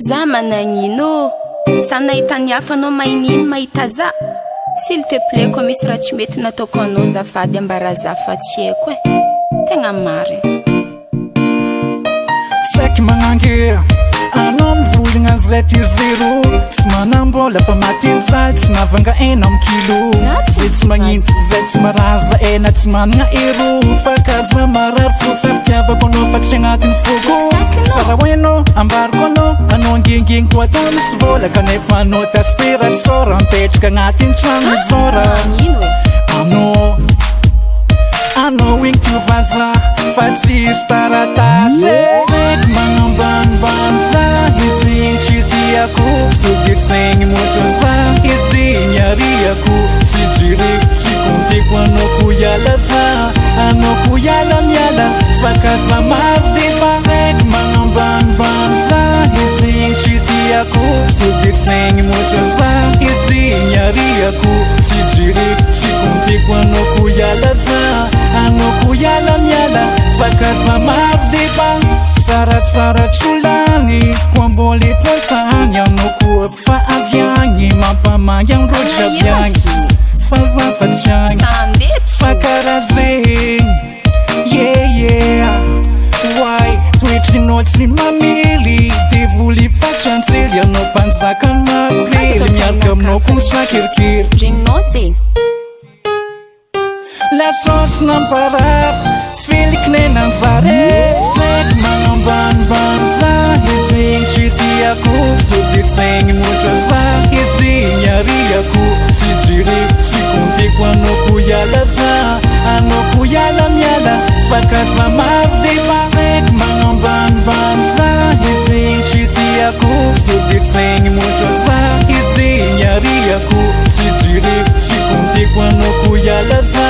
Za managnino sa nahita ny hafa anao mainino mahita za. S'il te plaît koa misy raha tsy mety nataoko anao zafady ambara za fa tsy haiko tegna marina. Saky manange anao mivolagna zay ty zero tsy manambola fa matinzaly tsy mavanga ena amy kilo zay tsy magnino zay tsy maraza ena tsy managna ero fa kaza marary fo fa fitiavako anao fa tsy agnatin'ny foko sara hoenao ambariko anao angengeny koa atao misy vola kanefa anao taspiratsora mipetraka agnatin'ny trano mijora anao igny tio vaza fa tsisy taratasy seky magnambanimbany za izy igny tsy tiako sodiro saigny motra za izy igny ariako tsy jireko tsy kontiko anao ko iala za anao ko iala miala fa kaza maro defa seky magnambanimbany za izy igny tsy tiako sodiro saigny motra za izy igny ariako tsy jireko tsy kontiko anao ko iala za anao ko iala miala fa kaza maro defa tsaratsara tsolany koa mbola eto antany anao koa fa avy agny mampamangy am rojiaby agny fa za fa tsy agny fa karaha zegny why toetrinao tsy mamely devoly fa tsy antsely anao mpanjaka ny makorely miaraka aminao ko misakirikiri regninao zegny la sauce namparary felikine nanjare seky magnambanimbany za izy igny tsy tiako sodiro saigny motra za izy igny ariako tsy jireko tsy kontiko anao ko iala za anao ko iala miala fa kaza maro defa seky magnambanimbany za izy igny tsy tiako sodiro saigny motra za izy igny ariako tsy jireko tsy kontiko anao ko iala za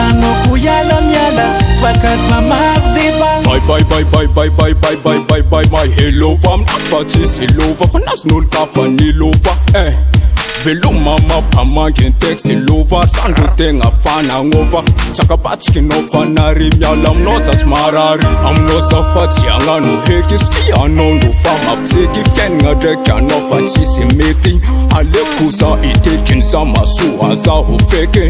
anao ko iala miala fa kaza maro defa bye my hello fam fa tsisy lova fa nasin'olo ka fa nilova veloma mampamangy texte lova sandro tegna fanagnova tsakapatsikinao fa nary miala aminao za sy marary aminao za fa tsy agnano heky ski anao ndo fa mampiseky fiainagna ndraiky anao fa tsisy mety aleko za itekiny za masoa za ho feky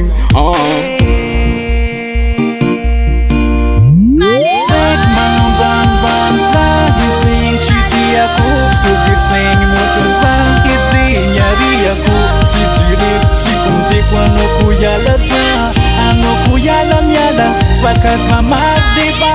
seky magnambanimbany za izy igny tsy tiako sodiro saigny motra za izy igny ariako tsy jireko tsy kontiko anao ko iala za anao ko iala miala fa kaza maro defa